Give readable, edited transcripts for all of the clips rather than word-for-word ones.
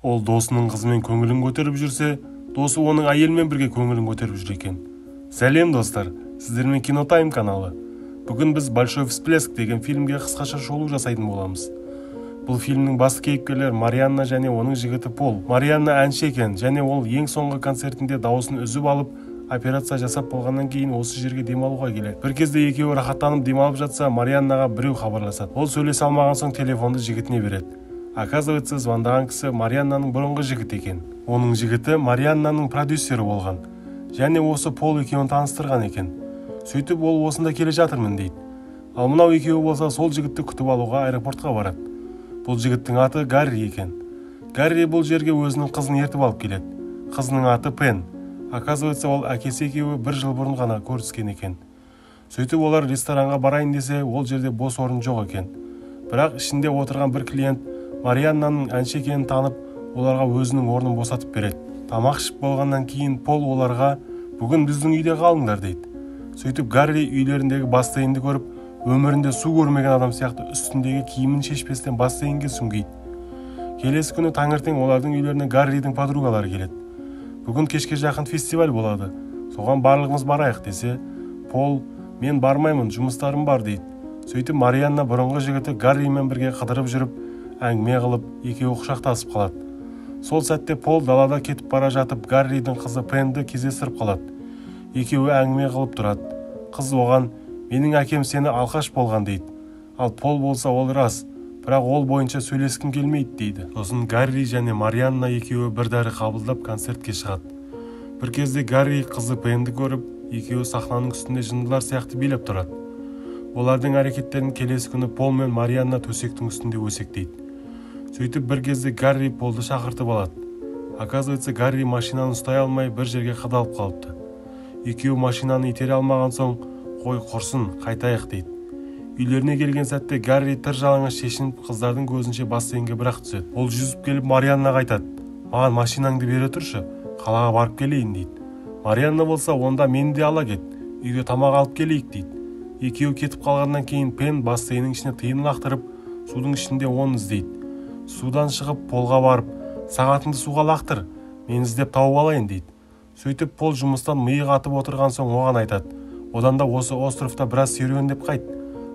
Ол досының қызымен көңілін көтеріп жүрсе, досы оның әйелмен бірге көңілін көтеріп жүр екен. Сәлем достар, сіздермен Кинотайм каналы. Бүгін біз Большой всплеск деген фильмге қысқаша шолу жасайтын боламыз. Бұл фильмнің басты кейіпкерлері Марианна және оның жігіті Пол. Марианна әнші екен және ол ең соңғы концертінде дауысын үзіп алып, операция жасап болғаннан кейін осы жерге демалуға келеді. Бір кезде екеуі рахаттанып демалып жатса, Марианнаға біреу хабарласады. Ол сөйлесе алмаған соң телефонды жігітіне береді. Оказывается, звондаған кісі Марианнаның бұрынғы жігіті екен. Оның жігіті Марианнаның продюсері болған. Және осы Пол екеуін таныстырған екен. Сөйтіп ол осында келе жатырмын дейді. Ал мынау екеуі болса сол жігітті күтіп алуға аэропортқа барады. Бұл жігіттің аты Гарри екен. Гарри бұл жерге өзінің қызын ертіп алып келеді. Қызының аты Пен. Оказывается, ол әкесі екеуі бір жыл бұрын ғана көріскен екен. Сөйтіп олар ресторанға барайын десе, ол жерде бос орын жоқ екен. Бірақ ішінде отырған бір клиент Марианнаның әнші екенін танып, оларға өзінің орнын босатып береді. Тамақ ішіп болғаннан кейін Пол оларға бүгін біздің үйде қалыңдар дейді. Сөйтіп Гарри үйлеріндегі бассейнді көріп, өмірінде су көрмеген адам сияқты үстіндегі киімін шешпестен бассейнге сүңгиді. Келесі күні таңертең олардың үйлеріне Гарридің подругалары келеді. Бүгін кешке жақын фестиваль болады. Соған барлығымыз барайық десе, Пол, мен бармаймын, жұмыстарым бар дейді. Сөйтіп Марианна бұрынғы жігіті Гарримен бірге қыдырып жүріп, әңгіме қылып, екеуі құшақтасып қалады. Сол сәтте Пол далада кетіп бара жатып, Гарридің қызы Пенді кездестіріп қалады. Екеуі әңгіме қылып тұрады. Қыз оған, менің әкем сені алқаш болған дейді. Ал Пол болса ол рас, бірақ ол бойынша сөйлескім келмейді дейді. Сосын Гарри және Марианна екеуі бір дәрі қабылдап концертке шығады. Бір кезде Гарри қызы Пенді көріп, екеуі сахнаның үстінде жындылар сияқты билеп тұрады. Олардың әрекеттерін келесі күні Пол мен Марианна төсектің үстінде өсектейді. Сөйтіп бір кезде Гарри Полды шақыртып алады. Оказывается, Гарри машинаны ұстай алмай бір жерге қадалып қалыпты. Екеуі машинаны итере алмаған соң, қой құрсын, қайтайық дейді. Үйлеріне келген сәтте Гарри тыр жалаңаш шешініп, қыздардың көзінше бассейнге бірақ түседі. Ол жүзіп келіп Марианнаға айтады: "Маған машинаңды бере тұршы, қалаға барып келейін" дейді. Марианна болса, "Онда мені де ала кет, үйге тамақ алып келейік" дейді. Екеуі кетіп қалғаннан кейін Пен бассейннің ішіне тиын лақтырып, судың ішінде оны іздейді. Судан шығып Полға барып, "Сағатыңды суға лақтыр, мен іздеп тауып алайын" дейді. Сөйтіп Пол жұмыстан миы қатып отырған соң оған айтады: "Одан да осы островта біраз серуендеп қайт.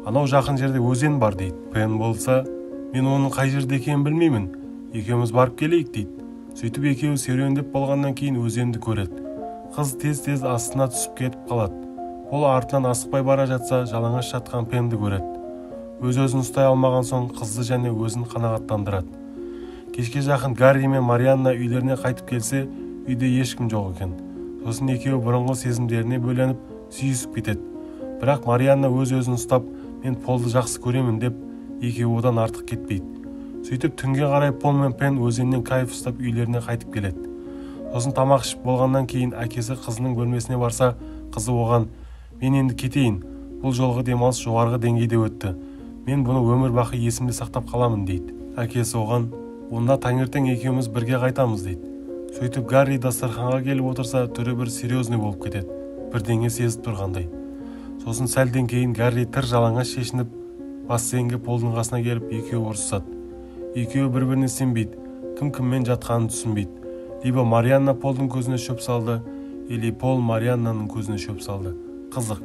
Анау жақын жерде өзен бар" дейді. Пен болса, "Мен оның қай жерде екенін білмеймін, екеуміз барып келейік" дейді. Сөйтіп екеуі серуендеп болғаннан кейін өзенді көреді. Қыз тез-тез астына түсіп кетіп қалады. Пол артынан асықпай бара жатса, жалаңаш жатқан Пенді көреді. Өз-өзін ұстай алмаған соң қызды және өзін қанағаттандырады. Кешке жақын Гарри мен Марианна үйлеріне қайтып келсе, үйде ешкім жоқ екен. Сосын екеуі бұрынғы сезімдеріне бөленіп, сүйісіп кетеді. Бірақ Марианна өз-өзін ұстап, "Мен Полды жақсы көремін" деп, екеуі одан артық кетпейді. Сөйтіп түнге қарай Пол мен Пен өзеннен кайф ұстап үйлеріне қайтып келеді. Сосын тамақ ішіп болғаннан кейін әкесі қызының бөлмесіне барса, қызы оған: "Мен енді кетейін, бұл жолғы демалыс жоғарғы деңгейде өтті. Мен бұны өмір бақи есімде сақтап қаламын" дейді. Әкесі оған: "Онда таңертең екеуміз бірге қайтамыз" дейді. Сөйтіп Гарри дастарханға келіп отырса, түрі бір серьезный болып кетеді, бірдеңе сезіп тұрғандай. Сосын сәлден кейін Гарри тыр жалаңаш шешініп, бассейнге Полдың қасына келіп, екеуі ұрсысады. Екеуі бір-біріне сенбейді, кім-кіммен жатқанын түсінбейді. Либо Марианна Полдың көзіне шөп салды, или Пол Марианнаның көзіне шөп салды. Қызық.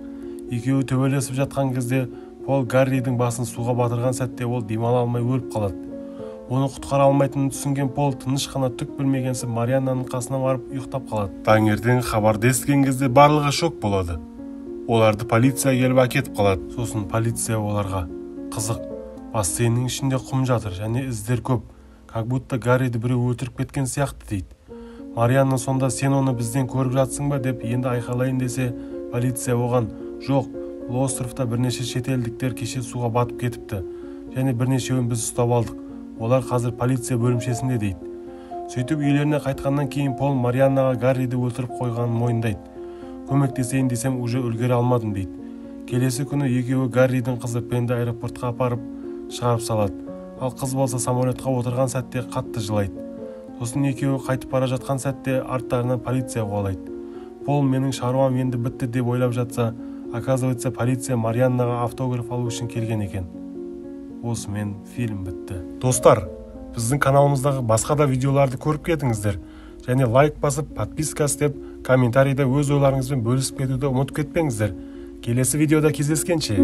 Екеуі төбелесіп жатқан кезде Пол Гарридің басын суға батырған сәтте ол демала алмай өліп қалады. Оны құтқара алмайтынын түсінген Пол тыныш қана түк білмегенсіп Марианнаның қасына барып ұйықтап қалады. Таңертең хабарды естіген кезде барлығы шок болады. Оларды полиция келіп әкетіп қалады. Сосын полиция оларға: "Қызық, бассейннің ішінде құм жатыр және іздер көп, как будто Гарриді біреу өлтіріп кеткен сияқты" дейді. Марианна сонда: "Сен оны бізден көріп жатсың ба" деп енді айқайлайын десе, полиция оған: "Жоқ, бұл островта бірнеше шетелдіктер кеше суға батып кетіпті және бірнешеуін біз ұстап алдық. Олар қазір полиция бөлімшесінде" дейді. Сөйтіп үйлеріне қайтқаннан кейін Пол Марианнаға Гарриді өлтіріп қойғанын мойындайды. "Көмектесейін десем, уже үлгере алмадым" дейді. Келесі күні екеуі Гарридің қызы Пенді аэропортқа апарып шығарып салады. Ал қыз болса самолетқа отырған сәтте қатты жылайды. Сосын екеуі қайтып бара жатқан сәтте арттарынан полиция қуалайды. Пол менің шаруам енді бітті деп ойлап жатса, оказывается, полиция Марианнаға автограф алу үшін келген екен. Осымен фильм бітті. Достар, биздин каналыбыздагы башка да видеоларды көрүп кетиңиздер. Және лайк басып, подписка істеп, комментарийде өз ойларыңызбен бөлісіп кетуді ұмытып кетпеңіздер. Келесі видеода кездескенше.